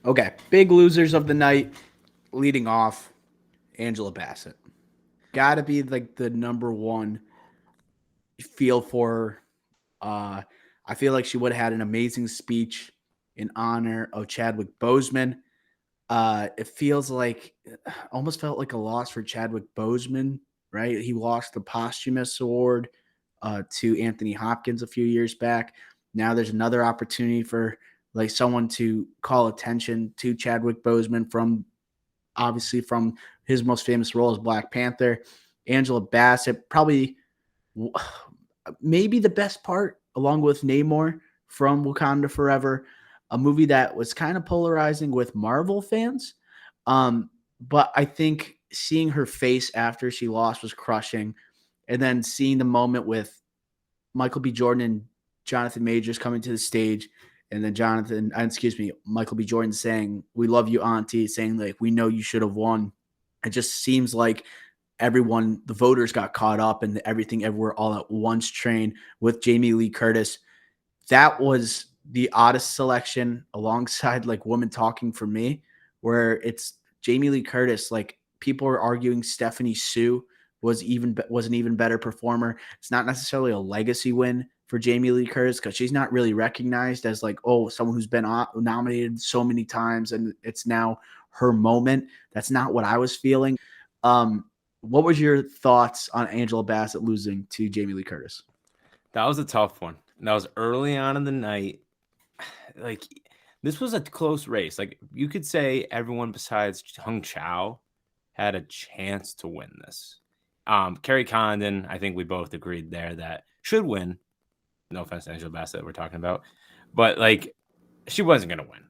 Okay, big losers of the night. Leading off, Angela Bassett. Got to be like the number one feel for her. I feel like she would have had an amazing speech in honor of Chadwick Boseman. It feels like almost felt like a loss for Chadwick Boseman, right? He lost the posthumous award to Anthony Hopkins a few years back. Now there's another opportunity for like someone to call attention to Chadwick Boseman from obviously from his most famous role as Black Panther. Angela Bassett, probably maybe the best part, along with Namor from Wakanda Forever, a movie that was kind of polarizing with Marvel fans. But I think seeing her face after she lost was crushing. And then seeing the moment with Michael B. Jordan and Jonathan Majors coming to the stage, and then Michael B. Jordan saying, "We love you, Auntie," saying like, "We know you should have won." It just seems like everyone, the voters got caught up in the everything everywhere all at once train with Jamie Lee Curtis. That was the oddest selection alongside like Woman Talking for me, where it's Jamie Lee Curtis. Like people are arguing Stephanie Sue was an even better performer. It's not necessarily a legacy win for Jamie Lee Curtis because she's not really recognized as like, oh, someone who's been nominated so many times and it's now her moment. That's not what I was feeling. Um, what was your thoughts on Angela Bassett losing to Jamie Lee Curtis? That was a tough one. That was early on in the night. Like, this was a close race. Like, you could say everyone besides Hung Chao had a chance to win this. Kerry Condon, I think we both agreed there that should win. No offense to Angela Bassett, we're talking about, but like, she wasn't gonna win.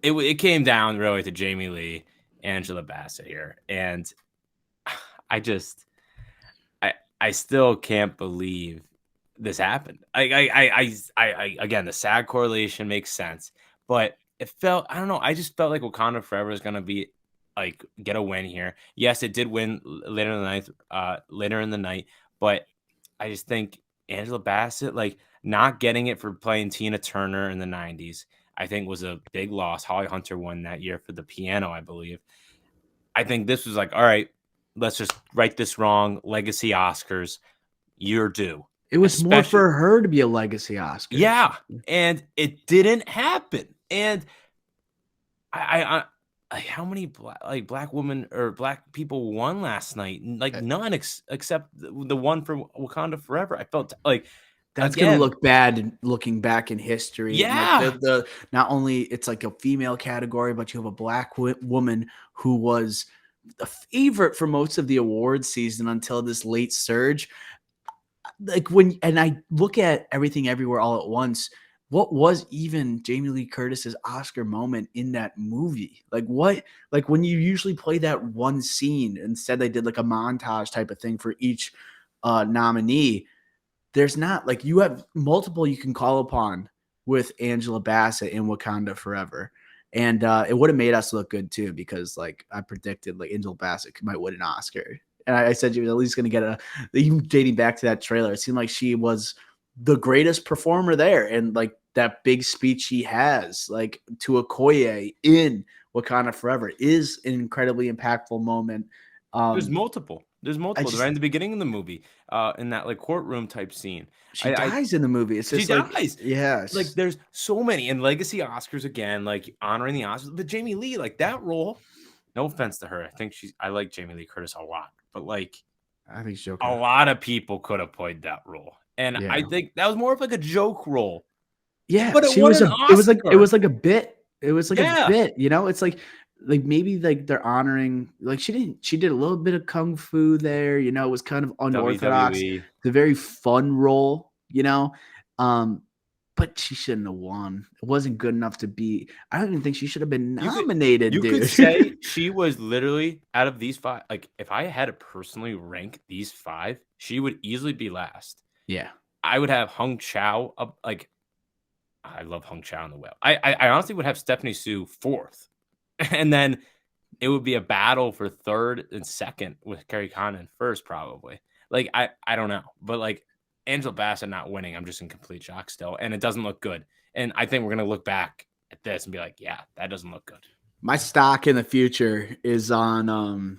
It came down really to Jamie Lee, Angela Bassett here, and I just I still can't believe this happened. Again, the sad correlation makes sense, but it felt, I don't know. I just felt like Wakanda Forever is gonna be like get a win here. Yes, it did win later in the night. Later in the night, but I just think Angela Bassett, like not getting it for playing Tina Turner in the '90s, I think was a big loss. Holly Hunter won that year for the piano, I believe. I think this was like, all right, let's just right this wrong. Legacy Oscars, you're due. It was more Especially, for her to be a legacy Oscar. yeah, and it didn't happen. And how many black women or black people won last night? Like none, except the one for Wakanda Forever. I felt like That's gonna again, look bad looking back in history, and like yeah, the not only it's like a female category, but you have a black woman who was a favorite for most of the awards season until this late surge. Like when and I look at everything everywhere all at once. What was even Jamie Lee Curtis's Oscar moment in that movie? Like what? Like when you usually play that one scene, instead they did like a montage type of thing for each nominee. There's not like you have multiple you can call upon with Angela Bassett in Wakanda Forever. And it would have made us look good too, because like I predicted like Angela Bassett might win an Oscar. And I said she was at least going to get a, even dating back to that trailer, it seemed like she was the greatest performer there. And like that big speech she has, like to Okoye in Wakanda Forever, is an incredibly impactful moment. there's Um, multiple. There's I multiple. Right just in the beginning of the movie, in that like courtroom type scene. She I dies in the movie. It's She just like, dies. Like yes, there's so many, and legacy Oscars again, like honoring the Oscars. But Jamie Lee, like that role. No offense to her, I think I like Jamie Lee Curtis a lot, but like I think she's a joking. lot of people could have played that role, and I Yeah, think that was more of like a joke role, yeah. but it She won was an a. It Oscar. was like a bit. It was like a Yeah, bit. You know, it's like maybe like they're honoring. Like she didn't. She did a little bit of kung fu there. You know, it was kind of unorthodox. WWE. The very fun role. You know, um, but she shouldn't have won. It wasn't good enough to be. I don't even think she should have been You could nominated, you could dude. say she was literally out of these five. Like if I had to personally rank these five, she would easily be last. Yeah. I would have Hung Chao up. Like I love Hung Chao in the Whale. I honestly would have Stephanie Sue fourth, and then it would be a battle for third and second with Kerry Condon first, probably. Like I don't know, but like Angela Bassett not winning, I'm just in complete shock still, and it doesn't look good. And I think we're gonna look back at this and be like, yeah, that doesn't look good. My stock in the future is on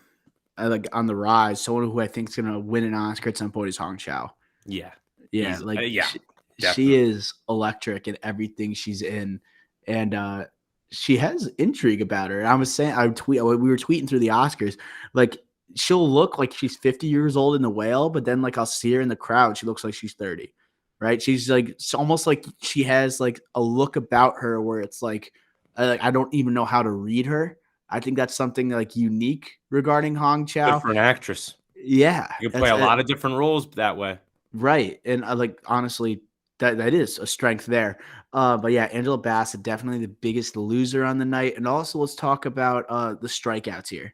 like on the rise. Someone who I think is gonna win an Oscar at some point is Hong Chow. Yeah. Yeah, like Yeah, she definitely. is electric in everything she's in, and she has intrigue about her. And I was saying, we were tweeting through the Oscars, like she'll look like she's 50 years old in The Whale, but then like I'll see her in the crowd, she looks like she's 30, right? She's like it's almost like she has like a look about her where it's like I don't even know how to read her. I think that's something like unique regarding Hong Good Chow. for an actress. Yeah, You can play that's a lot of different roles that way. right. And I like honestly, that is a strength there. But yeah, Angela Bassett definitely the biggest loser on the night. And also let's talk about the strikeouts here.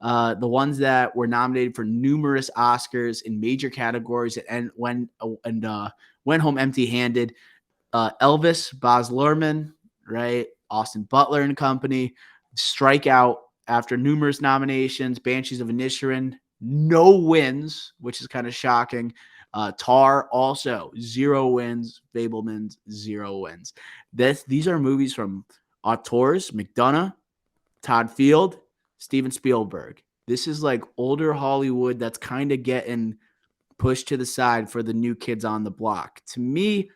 The ones that were nominated for numerous Oscars in major categories and went home empty-handed. Elvis, Baz Luhrmann, right? Austin Butler and company strike out after numerous nominations. Banshees of Inisherin, no wins, which is kind of shocking. Tar also 0 wins. Fableman's 0 wins. These are movies from auteurs McDonough, Todd Field, Steven Spielberg. This is like older Hollywood that's kind of getting pushed to the side for the new kids on the block. To me,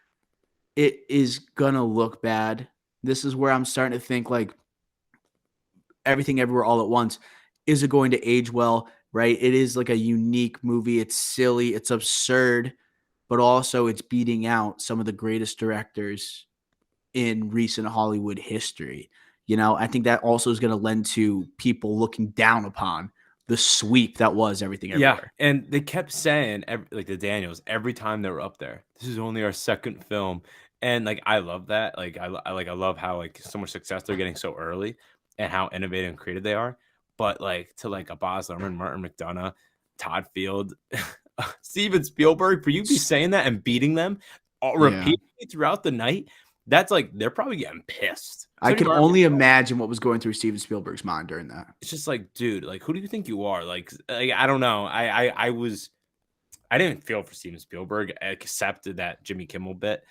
it is gonna look bad. This is where I'm starting to think like Everything Everywhere All at Once. Is it going to age well? Right? It is like a unique movie. It's silly, it's absurd, but also it's beating out some of the greatest directors in recent Hollywood history. I think that also is going to lend to people looking down upon the sweep that was Everything Yeah, Everywhere. and they kept saying like the Daniels every time they were up there. This is only our second film, and like I love that. Like I love how like so much success they're getting so early, and how innovative and creative they are. But like to like a Baz Luhrmann, Martin McDonough, Todd Field, Steven Spielberg, for you to be saying that and beating them Yeah. repeatedly throughout the night, that's like they're probably getting pissed. I Especially can Martin only McDonagh. imagine what was going through Steven Spielberg's mind during that. It's just like, dude, like who do you think you are? Like I don't know. I didn't feel for Steven Spielberg, except that Jimmy Kimmel bit,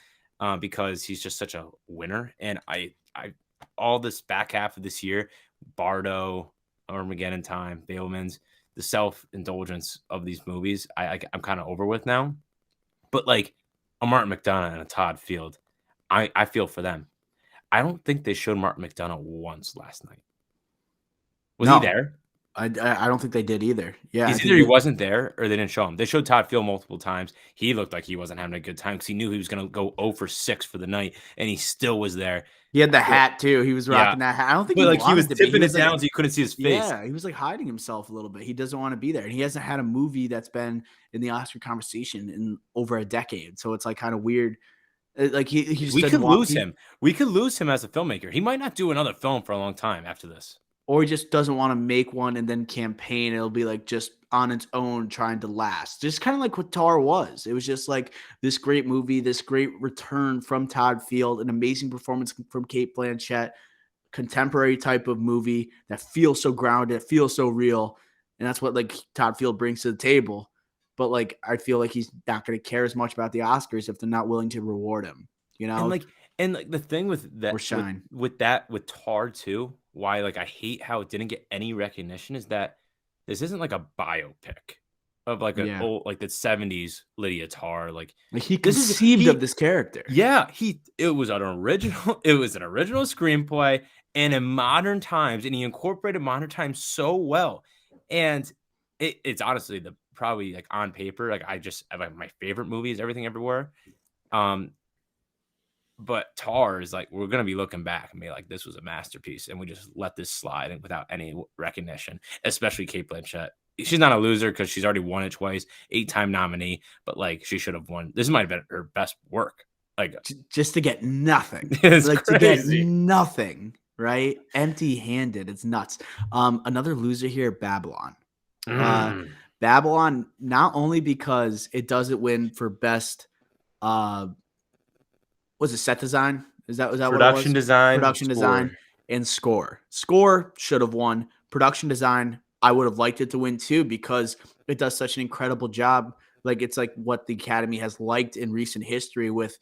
because he's just such a winner. And I all this back half of this year, Bardo, Armageddon Time, Fabelman's, the self indulgence of these movies, I'm kind of over with now. But like a Martin McDonough and a Todd Field, I feel for them. I don't think they showed Martin McDonough once last night. Was he No, there? I don't think they did either. Yeah, I It's think either he that. wasn't there or they didn't show him. They showed Todd Field multiple times. He looked like he wasn't having a good time because he knew he was going to go 0 for 6 for the night, and he still was there. He had the But hat too. He was yeah, rocking that hat. I don't think he but like he was wanted to be. He tipping it was like, down so you couldn't see his face. yeah, he was like hiding himself a little bit. He doesn't want to be there. And he hasn't had a movie that's been in the Oscar conversation in over a decade. So it's like kind of weird. Like he just We doesn't could want lose him. We could lose him as a filmmaker. He might not do another film for a long time after this. or he just doesn't want to make one and then campaign. It'll be like just on its own trying to last. Just kind of like what Tar was. It was just like this great movie, this great return from Todd Field, an amazing performance from Kate Blanchett, contemporary type of movie that feels so grounded, feels so real. And that's what like Todd Field brings to the table. But like I feel like he's not going to care as much about the Oscars if they're not willing to reward him, And like the thing with or that shine. with Tar too, why like I hate how it didn't get any recognition is that this isn't like a biopic of like an Yeah. old like the 70s Lydia Tar. Like Like he this is conceived of he this character. yeah, it was an original it was an original screenplay and in modern times, and he incorporated modern times so well. And it's honestly the probably like on paper, like like my favorite movie is Everything Everywhere. Um, but Tar is like we're gonna be looking back and be like, this was a masterpiece, and we just let this slide and without any recognition, especially Kate Blanchett. She's not a loser because she's already won it twice, 8-time nominee, but like she should have won. This might have been her best work. Like Just to get nothing. it's Like to get crazy. nothing, right? Empty-handed. It's nuts. Another loser here, Babylon. Uh Mm. Babylon, not only because it doesn't win for best uh was it set design? Is that what it Production was? design, Production score. design and score. Score should have won. Production design, I would have liked it to win too because it does such an incredible job. Like it's like what the Academy has liked in recent history with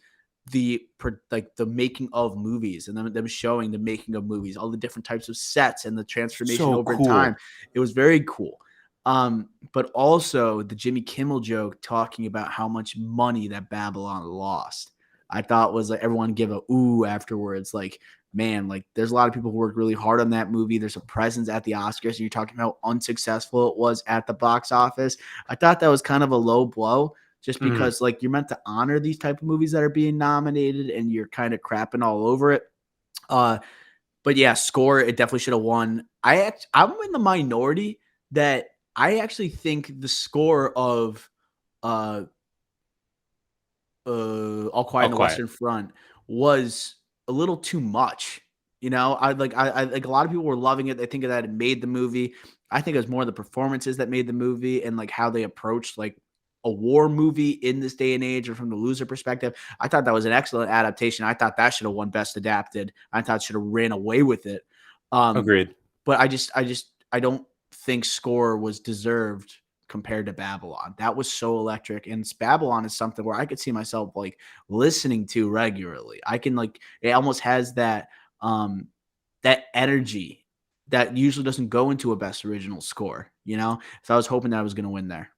like the making of movies and them showing the making of movies, all the different types of sets and the transformation So over time. cool. It was very cool. But also the Jimmy Kimmel joke talking about how much money that Babylon lost. I thought was like everyone give a ooh afterwards. Like, man, like there's a lot of people who worked really hard on that movie. There's a presence at the Oscars, and you're talking about how unsuccessful it was at the box office. I thought that was kind of a low blow just Mhm. because like you're meant to honor these type of movies that are being nominated and you're kind of crapping all over it. But yeah, score, it definitely should have won. I'm in the minority that I actually think the score of uh All Quiet All in the quiet. Western Front was a little too much. You know, I like a lot of people were loving it. They think that it made the movie. I think it was more the performances that made the movie and like how they approached like a war movie in this day and age or from the loser perspective. I thought that was an excellent adaptation. I thought that should have won best adapted. I thought it should have ran away with it. Um, Agreed. but I don't think score was deserved compared to Babylon. That was so electric. And Babylon is something where I could see myself like listening to regularly. I can like it almost has that energy that usually doesn't go into a best original score, you know? So I was hoping that I was gonna win there.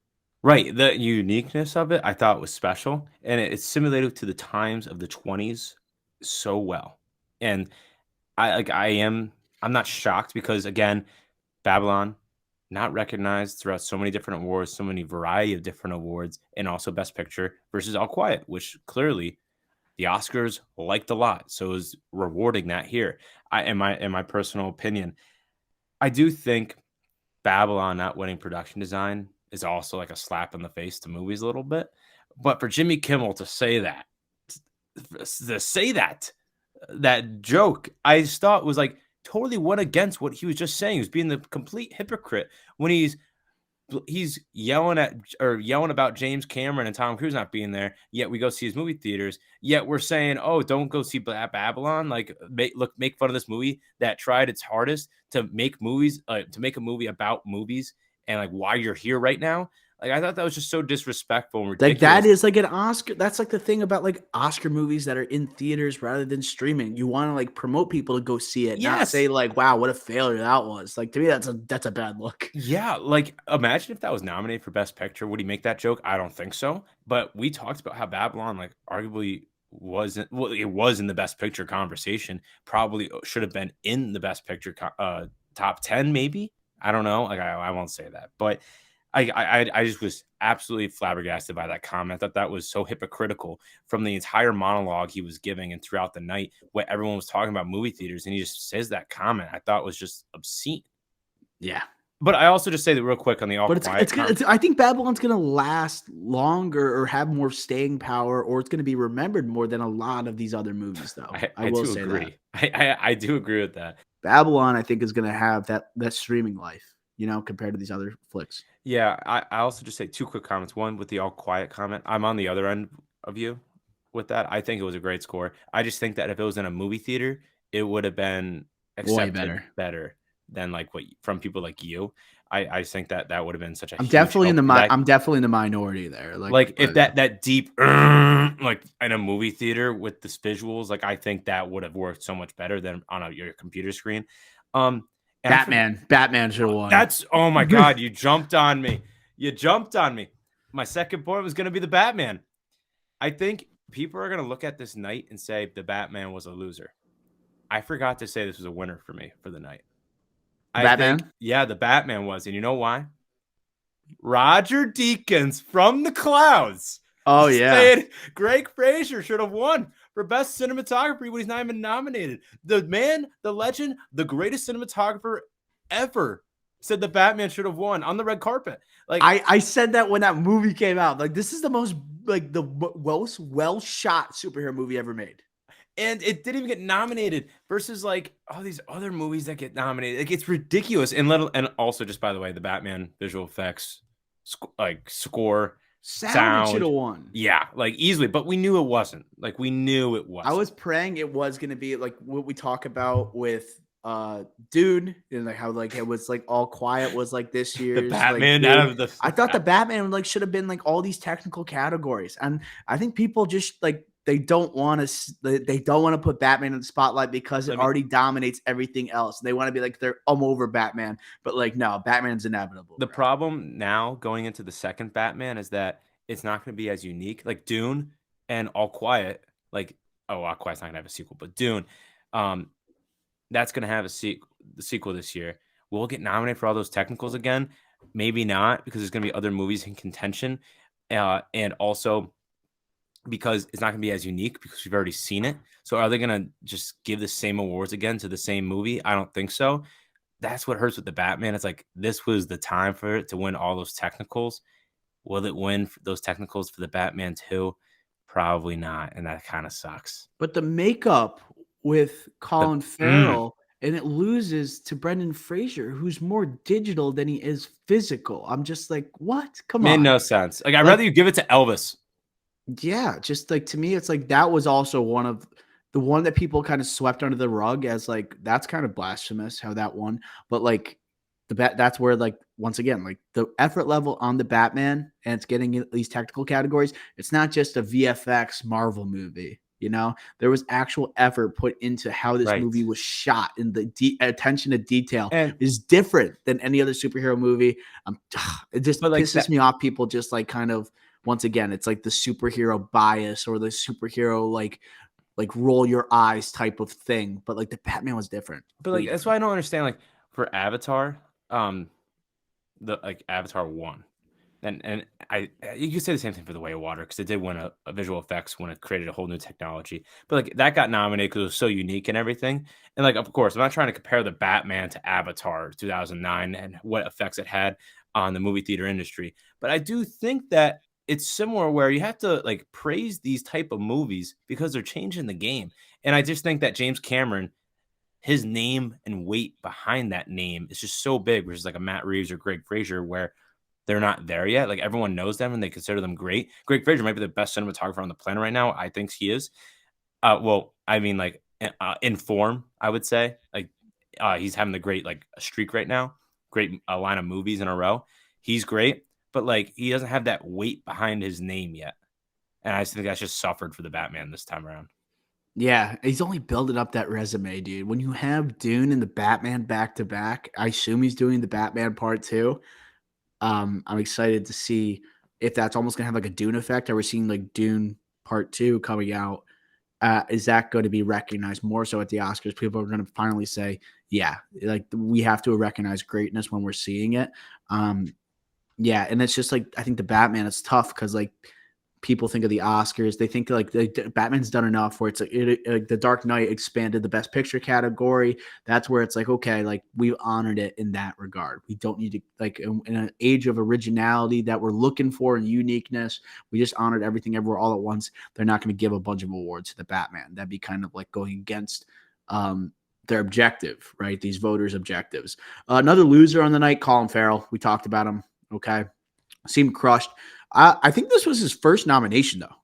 Right. The uniqueness of it, I thought was special, and it's simulated to the times of the 20s so well. And I'm not shocked because again, Babylon not recognized throughout so many different awards, so many variety of different awards, and also Best Picture versus All Quiet, which clearly the Oscars liked a lot. So is rewarding that here. In my personal opinion, I do think Babylon not winning production design is also like a slap in the face to movies a little bit. But for Jimmy Kimmel to say that, that joke, I just thought was like totally went against what he was just saying. He was being the complete hypocrite when he's yelling at or yelling about James Cameron and Tom Cruise not being there. Yet we go see his movie theaters. Yet we're saying, "Oh, don't go see Babylon." Like, make fun of this movie that tried its hardest to make movies, to make a movie about movies, and like why you're here right now. Like, I thought that was just so disrespectful and Like that ridiculous. is like an Oscar. That's like the thing about like Oscar movies that are in theaters rather than streaming. You want to like promote people to go see it, not say Yes, like, "Wow, what a failure that was." Like to me, that's a bad look. yeah, like imagine if that was nominated for Best Picture. Would he make that joke? I don't think so. But we talked about how Babylon, like, arguably wasn't well, it was in the Best Picture conversation. Probably should have been in the Best Picture top 10, maybe. I don't know. Like, I won't say that, but I just was absolutely flabbergasted by that comment. I thought that was so hypocritical from the entire monologue he was giving and throughout the night, where everyone was talking about movie theaters, and he just says that comment. I thought was just obscene. Yeah. But I also just say that real quick on the All But it's Quiet it's gonna. I think Babylon's gonna last longer or have more staying power, or it's gonna be remembered more than a lot of these other movies. Though I I will do say that agree. I do agree with that. Babylon, I think, is gonna have that streaming life, you know, compared to these other flicks. Yeah, I also just say two quick comments. One with the All Quiet comment. I'm on the other end of you with that. I think it was a great score. I just think that if it was in a movie theater, it would have been Way accepted better. better than like what from people like you. I just think that that would have been such a I'm huge definitely in help the for that. I'm definitely in the minority there. Like if But that deep like in a movie theater with this visuals, like I think that would have worked so much better than on your computer screen. And I forget Batman should have won. that's oh my god, you jumped on me. You jumped on me. My second point was gonna be the Batman. I think people are gonna look at this night and say the Batman was a loser. I forgot to say this was a winner for me for the night. The I think, Batman. yeah, the Batman was, and you know why? Roger Deakins from the clouds Oh yeah. said Greg Fraser should have won for best cinematography when he's not even nominated. The man, the legend, the greatest cinematographer ever said the Batman should have won on the red carpet. Like, I said that when that movie came out. Like this is the most like the most well shot superhero movie ever made. and it didn't even get nominated versus like all these other movies that get nominated. Like, it's ridiculous. And also, just by the way, the Batman visual effects, like score, Sound should sound, have won. yeah, like easily. But we knew it wasn't. Like, we knew it I wasn't. was praying it was gonna be like what we talk about with Dune and like how like it was like All Quiet was like this The year's like Batman out Dune. of the I thought the Batman like should have been like all these technical categories, and I think people just like they don't want to they don't want to put Batman in the spotlight because it I mean, already dominates everything else. They want to be like I'm over Batman, but like no, Batman's inevitable, the bro. problem now going into the second Batman is that it's not going to be as unique. Like Dune and All Quiet, like All Quiet's not going to have a sequel, but Dune, um, that's going to have the sequel this year. Will it get nominated for all those technicals again? Maybe not because there's going to be other movies in contention, and also because it's not going to be as unique because we've already seen it. So are they going to just give the same awards again to the same movie? I don't think so. That's what hurts with the Batman. It's like this was the time for it to win all those technicals. Will it win those technicals for the Batman 2? Probably not, and that kind of sucks. But the makeup with The Colin mm, Farrell and it loses to Brendan Fraser, who's more digital than he is physical. I'm just like, what? Come made on. no sense. Like I'd Like rather you give it to Elvis. yeah, just like to me, it's like that was also one of the one that people kind of swept under the rug as like that's kind of blasphemous how that won. But like that's where like once again, like the effort level on the Batman and it's getting in these technical categories, it's not just a VFX Marvel movie. You know, there was actual effort put into how this Right. movie was shot, and the attention to detail And is different than any other superhero movie. It just but like pisses that me off. People just like kind of once again, it's like the superhero bias or the superhero like roll your eyes type of thing. But like the Batman was different, but like completely that's why different. I don't understand like for Avatar, the like Avatar 1. And you could say the same thing for The Way of Water because it did win a visual effects when it created a whole new technology. But like that got nominated because it was so unique and everything. And like of course, I'm not trying to compare the Batman to Avatar 2009 and what effects it had on the movie theater industry. But I do think that it's similar where you have to like praise these type of movies because they're changing the game. And I just think that James Cameron, his name and weight behind that name is just so big, which is like a Matt Reeves or Greg Fraser, where they're not there yet. Like everyone knows them and they consider them great. Greg Fraser might be the best cinematographer on the planet right now. I think he is. Well, I mean, like in form, I would say. Like he's having the great like streak right now. Great line of movies in a row. He's great, but like he doesn't have that weight behind his name yet. And I just think that's just suffered for the Batman this time around. Yeah, he's only building up that resume, dude. When you have Dune and the Batman back to back, I assume he's doing the Batman part two. I'm excited to see if that's almost gonna have like a Dune effect. Are we seeing like Dune part two coming out? Is that going to be recognized more so at the Oscars? People are going to finally say, yeah, like we have to recognize greatness when we're seeing it. Um, yeah, and it's just like I think the Batman. It's tough because like people think of the Oscars, they think like Batman's done enough where it's like the Dark Knight expanded the Best Picture category. That's where it's like okay, like we've honored it in that regard. We don't need to like in an age of originality that we're looking for and uniqueness. We just honored everything everywhere all at once. They're not going to give a bunch of awards to the Batman. That'd be kind of like going against. Their objective, right? These voters' objectives. Another loser on the night, Colin Farrell. We talked about him. Okay, seemed crushed. I think this was his first nomination, though,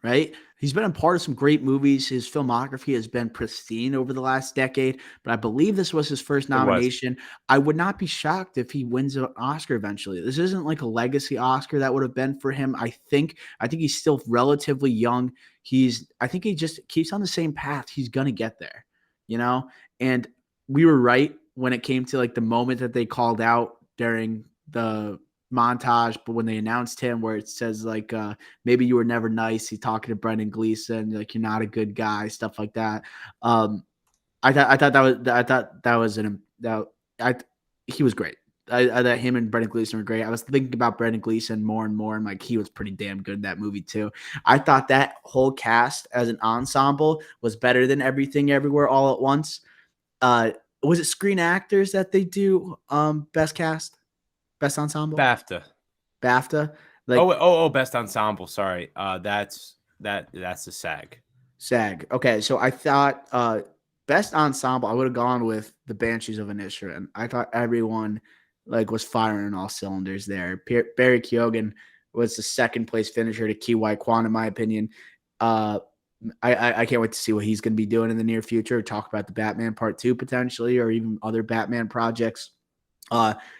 right? He's been a part of some great movies. His filmography has been pristine over the last decade, but I believe this was his first It was. nomination. I would not be shocked if he wins an Oscar eventually. This isn't like a legacy Oscar that would have been for him. I think he's still relatively young. I think he just keeps on the same path. He's gonna get there, you know? And we were right when it came to like the moment that they called out during the montage, but when they announced him where it says like maybe you were never nice. He's talking to Brendan Gleeson, like you're not a good guy, stuff like that. Um, I thought that was an that I he was great. I thought him and Brendan Gleeson were great. I was thinking about Brendan Gleeson more and more, and like he was pretty damn good in that movie too. I thought that whole cast as an ensemble was better than Everything Everywhere All at Once. Uh, was it Screen Actors that they do best cast, best ensemble, BAFTA. BAFTA? Oh, Like best ensemble. Sorry. That's the SAG. SAG. Okay, so I thought best ensemble, I would have gone with the Banshees of Inisherin. I thought everyone like was firing all cylinders there. Barry Keoghan was the second place finisher to Ki Kwan, in my opinion. Uh, I can't wait to see what he's going to be doing in the near future. Talk about the Batman Part Two potentially, or even other Batman projects.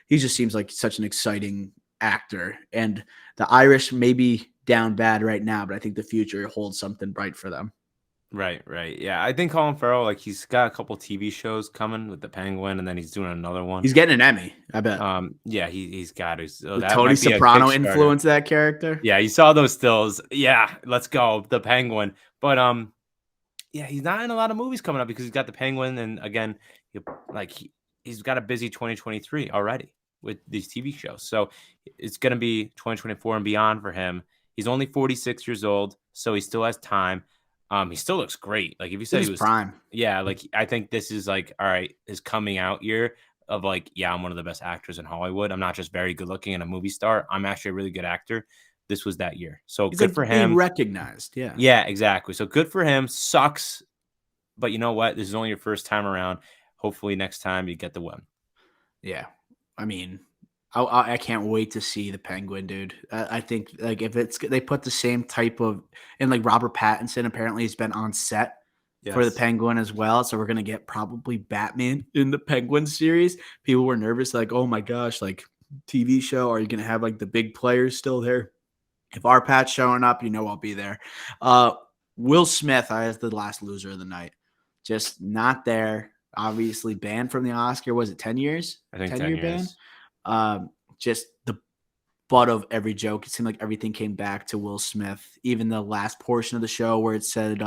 He just seems like such an exciting actor, and the Irish maybe down bad right now, but I think the future holds something bright for them. Right, right. Yeah, I think Colin Farrell, like he's got a couple TV shows coming with the Penguin, and then he's doing another one. He's getting an Emmy, I bet. Yeah, he's got to. So With that Tony might be a Soprano Kickstarter. influence that character. Yeah, you saw those stills. Yeah, let's go, the Penguin. But yeah, he's not in a lot of movies coming up because he's got the Penguin, and again, like he's got a busy 2023 already with these TV shows. So it's gonna be 2024 and beyond for him. He's only 46 years old, so he still has time. He still looks great. Like if you said His he was, prime. yeah, like I think this is like, all right, his coming out year of like, yeah, I'm one of the best actors in Hollywood. I'm not just very good looking and a movie star. I'm actually a really good actor. This was that year. So He's good like for being him. recognized. Yeah. Yeah, exactly. So good for him. Sucks, but you know what? This is only your first time around. Hopefully next time you get the win. Yeah. I mean, I can't wait to see the Penguin, dude. I think like if they put the same type of, and like Robert Pattinson apparently has been on set for the Penguin as well. So we're gonna get probably Batman in the Penguin series. People were nervous, like, oh my gosh, like TV show, are you gonna have like the big players still there? If our Pat's showing up, I'll be there. Will Smith, as the last loser of the night, just not there. Obviously banned from the Oscar. Was it 10 years? I think 10-year 10 ban. years. Just the butt of every joke. It seemed like everything came back to Will Smith. Even the last portion of the show where it said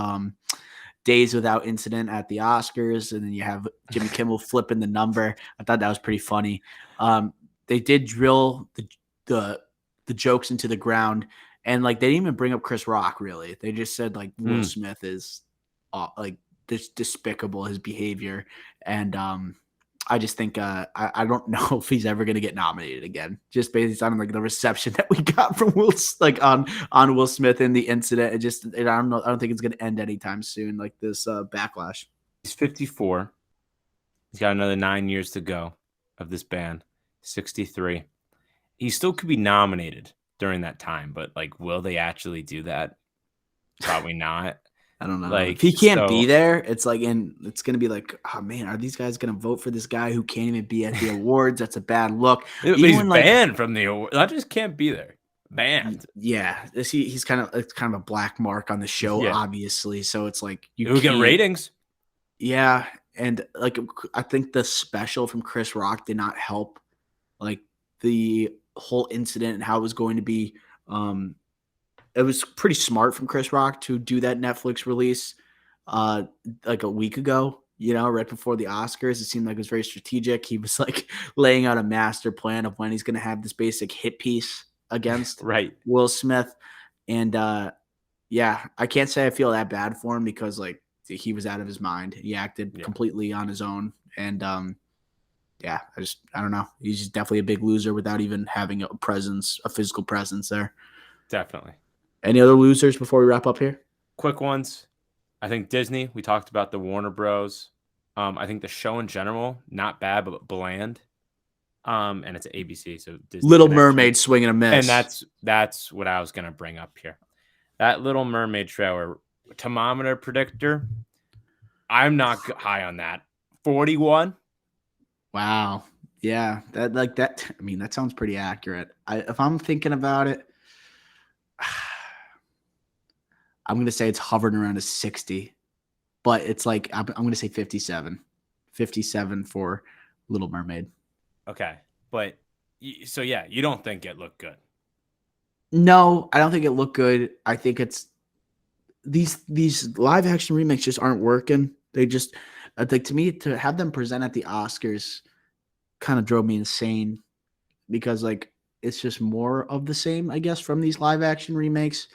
days without incident at the Oscars, and then you have Jimmy Kimmel flipping the number. I thought that was pretty funny. They did drill the jokes into the ground, and like they didn't even bring up Chris Rock really. They just said like Will Smith is like despicable, his behavior, and I just think I don't know if he's ever going to get nominated again, just based on like the reception that we got from Will, like on Will Smith in the incident. I don't know. I don't think it's going to end anytime soon. Like this backlash. He's 54. He's got another 9 years to go of this ban. 63. He still could be nominated during that time, but like, will they actually do that? Probably not. I don't know. Like, if he can't be there, it's like, and it's gonna be like, oh man, are these guys gonna vote for this guy who can't even be at the awards? That's a bad look. He's banned from the award. I just can't be there. Banned. Yeah, he's kind of, it's kind of a black mark on the show, obviously. So it's like you get ratings. Yeah, and like I think the special from Chris Rock did not help, like the whole incident and how it was going to be. It was pretty smart from Chris Rock to do that Netflix release like a week ago, right before the Oscars. It seemed like it was very strategic. He was like laying out a master plan of when he's going to have this basic hit piece against Will Smith. And yeah, I can't say I feel that bad for him because like he was out of his mind. He acted completely on his own. And yeah, I don't know. He's just definitely a big loser without even having a physical presence there. Definitely. Any other losers before we wrap up here? Quick ones. I think Disney. We talked about the Warner Bros. I think the show in general, not bad, but bland. And it's ABC, so Disney Little Mermaid swing and a miss. And that's what I was gonna bring up here. That Little Mermaid trailer, thermometer predictor. I'm not high on that. 41. Wow. Yeah, that. I mean, that sounds pretty accurate. If I'm thinking about it, I'm going to say it's hovering around a 60, but it's like, I'm going to say 57 for Little Mermaid. Okay. But so yeah, you don't think it looked good? No, I don't think it looked good. I think it's these live action remakes just aren't working. They just, like, to me, to have them present at the Oscars kind of drove me insane because like, it's just more of the same, I guess, from these live action remakes.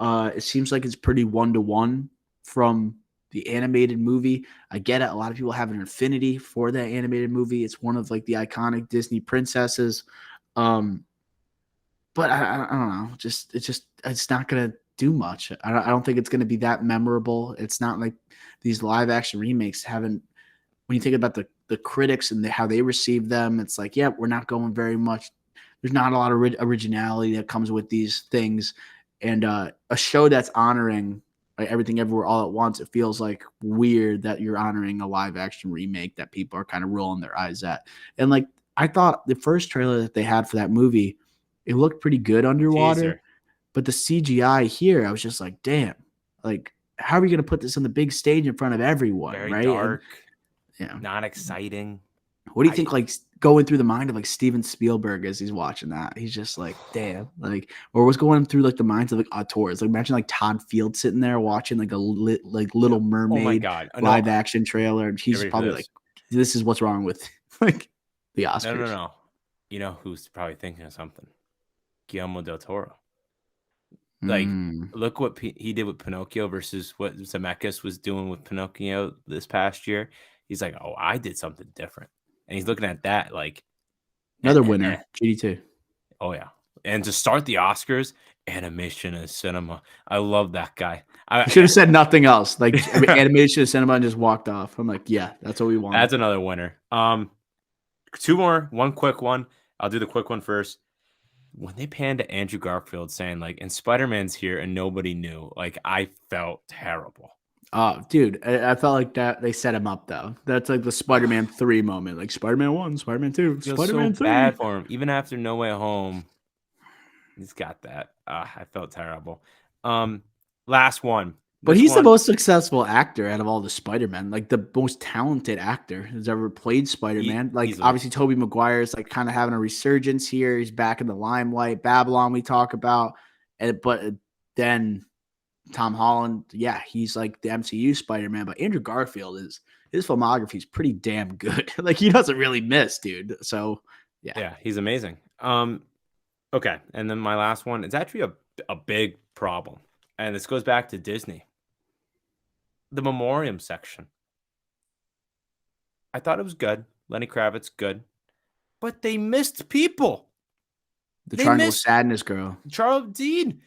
It seems like it's pretty one-to-one from the animated movie. I get it. A lot of people have an affinity for that animated movie. It's one of like the iconic Disney princesses. But I don't know. It's not going to do much. I don't think it's going to be that memorable. It's not like these live action remakes haven't, when you think about the critics and how they receive them, it's like, yeah, we're not going very much. There's not a lot of originality that comes with these things. And a show that's honoring like Everything Everywhere All at Once, it feels like weird that you're honoring a live action remake that people are kind of rolling their eyes at. And like, I thought the first trailer that they had for that movie, it looked pretty good underwater. But the CGI here, I was just like, damn, like, how are we going to put this on the big stage in front of everyone? Very Right. And dark, yeah. not exciting. What do you think, like, going through the mind of like Steven Spielberg as he's watching that? He's just like, damn, like, or what's going through like the minds of like auteurs? Like, imagine like Todd Field sitting there watching like like Little Oh my Mermaid God. No, live action trailer, and get he's ready for probably this. like, this is what's wrong with like the Oscars. No. You know who's probably thinking of something? Guillermo del Toro. Like, Mm. look what he did with Pinocchio versus what Zemeckis was doing with Pinocchio this past year. He's like, oh, I did something different. And he's looking at that like, Another winner, GD2. Oh, yeah. And to start the Oscars, animation and cinema. I love that guy. I should have said nothing else. Like, animation and cinema, and just walked off. I'm like, yeah, that's what we want. That's another winner. Two more. One quick one. I'll do the quick one first. When they panned to Andrew Garfield saying, like, and Spider-Man's here and nobody knew, like, I felt terrible. Oh, dude, I felt like that they set him up, though. That's like the Spider-Man 3 moment. Like, Spider-Man 1, Spider-Man 2, Spider-Man 3. Bad for him. Even after No Way Home, he's got that. I felt terrible. Last one. But he's the most successful actor out of all the Spider-Men. Like, the most talented actor who's ever played Spider-Man. Like, easily. obviously, Tobey Maguire is like kind of having a resurgence here. He's back in the limelight. Babylon, we talk about. But then Tom Holland, yeah, he's like the MCU Spider-Man. But Andrew Garfield, his filmography is pretty damn good. Like, he doesn't really miss, dude. So, yeah. Yeah, he's amazing. Okay, and then my last one, it's actually a big problem. And this goes back to Disney. The memoriam section. I thought it was good. Lenny Kravitz, good. But they missed people. The Triangle of Sadness girl. Charles Dean.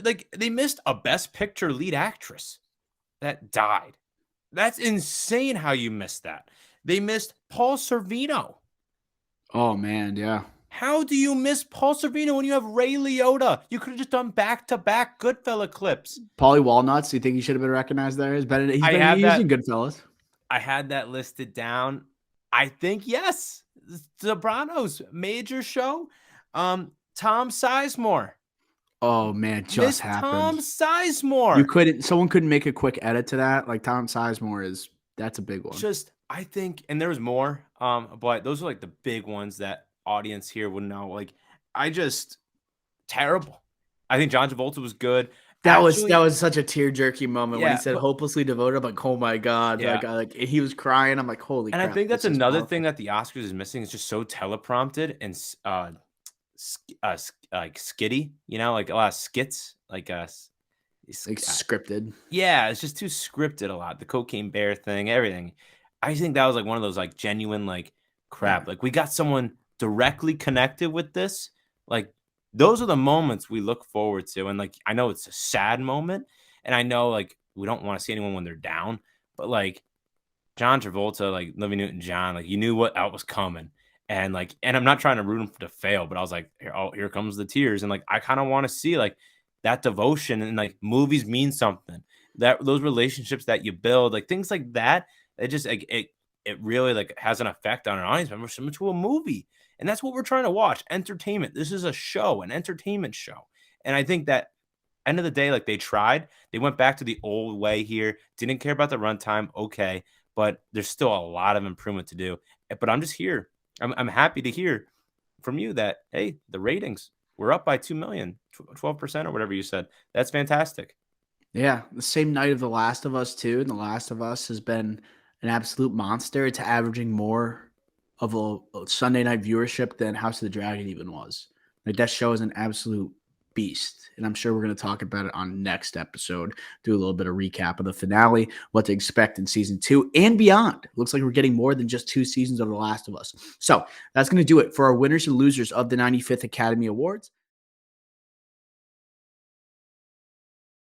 Like, they missed a Best Picture lead actress that died. That's insane how you missed that. They missed Paul Sorvino. Oh, man, yeah. How do you miss Paul Sorvino when you have Ray Liotta? You could have just done back-to-back Goodfella clips. Paulie Walnuts, do you think he should have been recognized there? He's been using Goodfellas. I had that listed down. I think, yes. Sopranos, major show. Tom Sizemore. Oh, man, just happened. Tom Sizemore. Someone couldn't make a quick edit to that. Like, Tom Sizemore that's a big one. I think, and there was more, but those are like the big ones that audience here would know. Like, terrible. I think John Travolta was good. That was such a tear-jerky moment when he said hopelessly devoted. I'm like, oh my God. Yeah. Like he was crying. I'm like, holy crap. And I think that's another thing that the Oscars is missing. It's just so teleprompted and like skitty, like a lot of skits, like scripted. Yeah, it's just too scripted a lot. The Cocaine Bear thing, everything. I think that was like one of those like genuine like crap. Like, we got someone directly connected with this. Like, those are the moments we look forward to. And like, I know it's a sad moment, and I know like we don't want to see anyone when they're down, but like John Travolta, like Olivia Newton-John, like you knew what out was coming. And like, and I'm not trying to root him to fail, but I was like, here comes the tears. And like, I kind of want to see like that devotion, and like movies mean something, that those relationships that you build, like things like that, it just like, it really like has an effect on an audience member similar to a movie. And that's what we're trying to watch. Entertainment. This is a show, an entertainment show. And I think that end of the day, like they went back to the old way here. Didn't care about the runtime. Okay. But there's still a lot of improvement to do. But I'm just here. I'm happy to hear from you that, hey, the ratings were up by 2 million, 12% or whatever you said. That's fantastic. Yeah. The same night of The Last of Us too. And The Last of Us has been an absolute monster. It's averaging more of a Sunday night viewership than House of the Dragon even was. Like, that show is an absolute beast. And I'm sure we're going to talk about it on next episode, do a little bit of recap of the finale, what to expect in season 2 and beyond. Looks like we're getting more than just 2 seasons of The Last of Us. So that's going to do it for our winners and losers of the 95th Academy Awards.